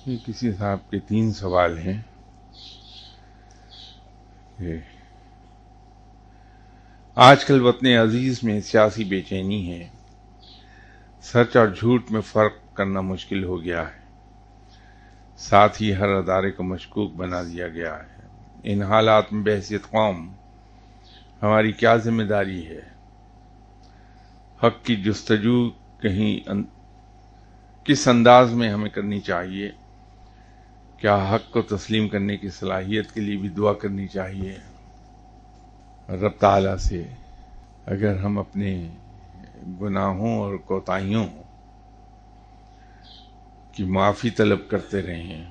یہ کسی صاحب کے 3 سوال ہیں کہ آج کل وطن عزیز میں سیاسی بے چینی ہے، سچ اور جھوٹ میں فرق کرنا مشکل ہو گیا ہے، ساتھ ہی ہر ادارے کو مشکوک بنا دیا گیا ہے۔ ان حالات میں بحیثیت قوم ہماری کیا ذمہ داری ہے؟ حق کی جستجو کس انداز میں ہمیں کرنی چاہیے؟ کیا حق کو تسلیم کرنے کی صلاحیت کے لیے بھی دعا کرنی چاہیے؟ رب تعالیٰ سے اگر ہم اپنے گناہوں اور کوتاہیوں کی معافی طلب کرتے رہیں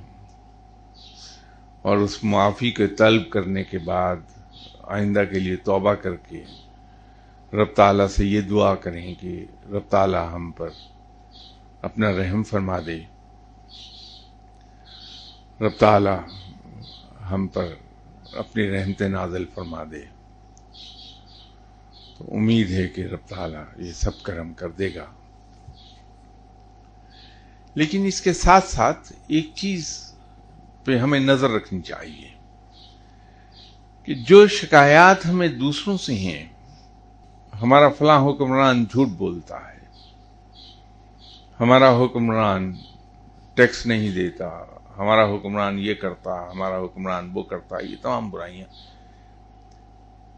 اور اس معافی کے طلب کرنے کے بعد آئندہ کے لیے توبہ کر کے رب تعالیٰ سے یہ دعا کریں کہ رب تعالیٰ ہم پر اپنا رحم فرما دے، رب تعالیٰ ہم پر اپنی رحمت نازل فرما دے، تو امید ہے کہ رب تعالیٰ یہ سب کرم کر دے گا۔ لیکن اس کے ساتھ ساتھ ایک چیز پہ ہمیں نظر رکھنی چاہیے کہ جو شکایات ہمیں دوسروں سے ہیں، ہمارا فلاں حکمران جھوٹ بولتا ہے، ہمارا حکمران ٹیکس نہیں دیتا، ہمارا حکمران یہ کرتا، ہمارا حکمران وہ کرتا، یہ تمام برائیاں،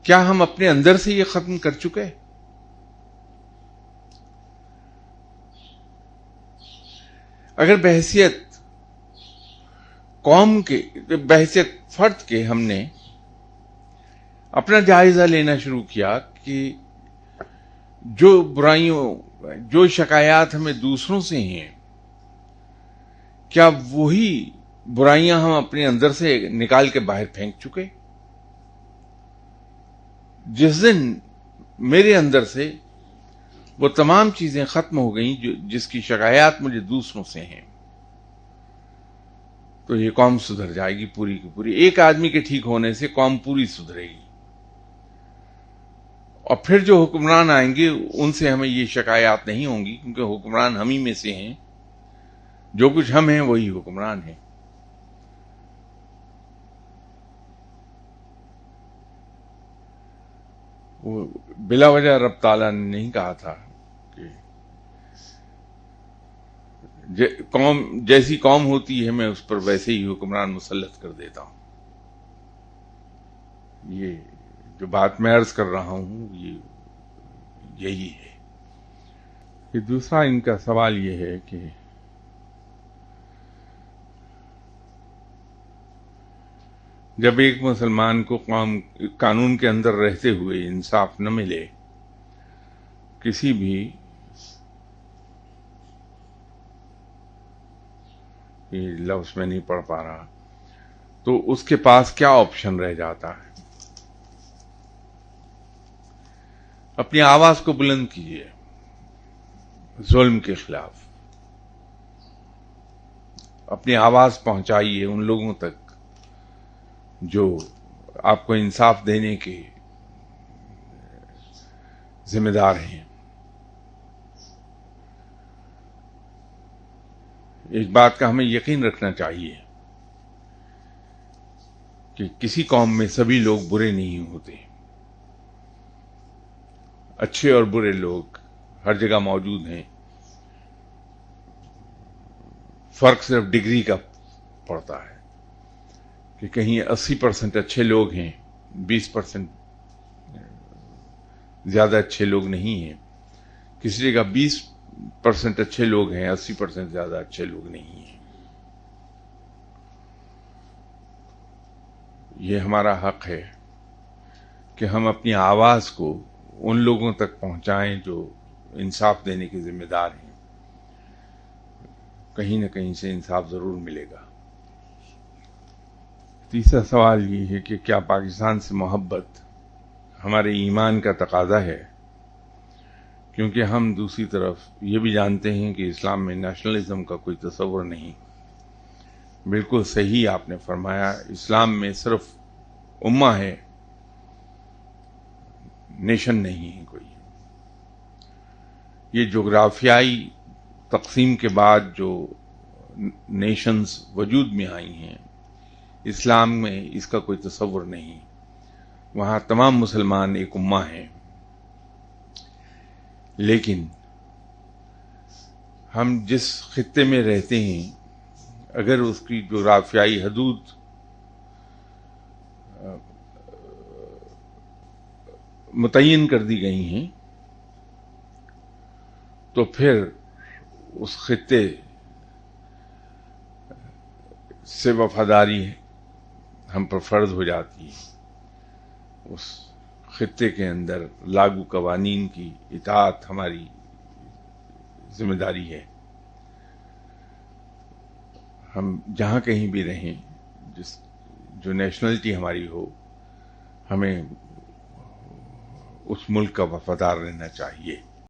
کیا ہم اپنے اندر سے یہ ختم کر چکے؟ اگر بحیثیت قوم کے، بحیثیت فرد کے ہم نے اپنا جائزہ لینا شروع کیا کہ جو برائیوں، جو شکایات ہمیں دوسروں سے ہیں، کیا وہی برائیاں ہم اپنے اندر سے نکال کے باہر پھینک چکے؟ جس دن میرے اندر سے وہ تمام چیزیں ختم ہو گئیں جس کی شکایات مجھے دوسروں سے ہیں، تو یہ قوم سدھر جائے گی پوری کی پوری۔ ایک آدمی کے ٹھیک ہونے سے قوم پوری سدھرے گی، اور پھر جو حکمران آئیں گے ان سے ہمیں یہ شکایات نہیں ہوں گی، کیونکہ حکمران ہم ہی میں سے ہیں، جو کچھ ہم ہیں وہی حکمران ہیں۔ وہ بلا وجہ رب تعالیٰ نے نہیں کہا تھا کہ قوم جیسی قوم ہوتی ہے میں اس پر ویسے ہی حکمران مسلط کر دیتا ہوں۔ یہ جو بات میں عرض کر رہا ہوں یہی ہے۔ کہ دوسرا ان کا سوال یہ ہے کہ جب ایک مسلمان کو قانون کے اندر رہتے ہوئے انصاف نہ ملے، کسی بھی لفظ میں نہیں پڑھ پا رہا، تو اس کے پاس کیا آپشن رہ جاتا ہے؟ اپنی آواز کو بلند کیجیے ظلم کے خلاف، اپنی آواز پہنچائیے ان لوگوں تک جو آپ کو انصاف دینے کے ذمہ دار ہیں۔ ایک بات کا ہمیں یقین رکھنا چاہیے کہ کسی قوم میں سبھی لوگ برے نہیں ہوتے، اچھے اور برے لوگ ہر جگہ موجود ہیں، فرق صرف ڈگری کا پڑتا ہے کہ کہیں 80% اچھے لوگ ہیں، 20% زیادہ اچھے لوگ نہیں ہیں، کسی جگہ 20% اچھے لوگ ہیں، 80% زیادہ اچھے لوگ نہیں ہیں۔ یہ ہمارا حق ہے کہ ہم اپنی آواز کو ان لوگوں تک پہنچائیں جو انصاف دینے کے ذمہ دار ہیں، کہیں نہ کہیں سے انصاف ضرور ملے گا۔ تیسرا سوال یہ ہے کہ کیا پاکستان سے محبت ہمارے ایمان کا تقاضا ہے؟ کیونکہ ہم دوسری طرف یہ بھی جانتے ہیں کہ اسلام میں نیشنلزم کا کوئی تصور نہیں۔ بالکل صحیح آپ نے فرمایا، اسلام میں صرف امہ ہے، نیشن نہیں ہے کوئی۔ یہ جغرافیائی تقسیم کے بعد جو نیشنز وجود میں آئی ہیں، اسلام میں اس کا کوئی تصور نہیں، وہاں تمام مسلمان ایک امہ ہیں، لیکن ہم جس خطے میں رہتے ہیں اگر اس کی جغرافیائی حدود متعین کر دی گئی ہیں تو پھر اس خطے سے وفاداری ہم پر فرض ہو جاتی ہے، اس خطے کے اندر لاگو قوانین کی اطاعت ہماری ذمہ داری ہے۔ ہم جہاں کہیں بھی رہیں، جو نیشنلٹی ہماری ہو، ہمیں اس ملک کا وفادار رہنا چاہیے۔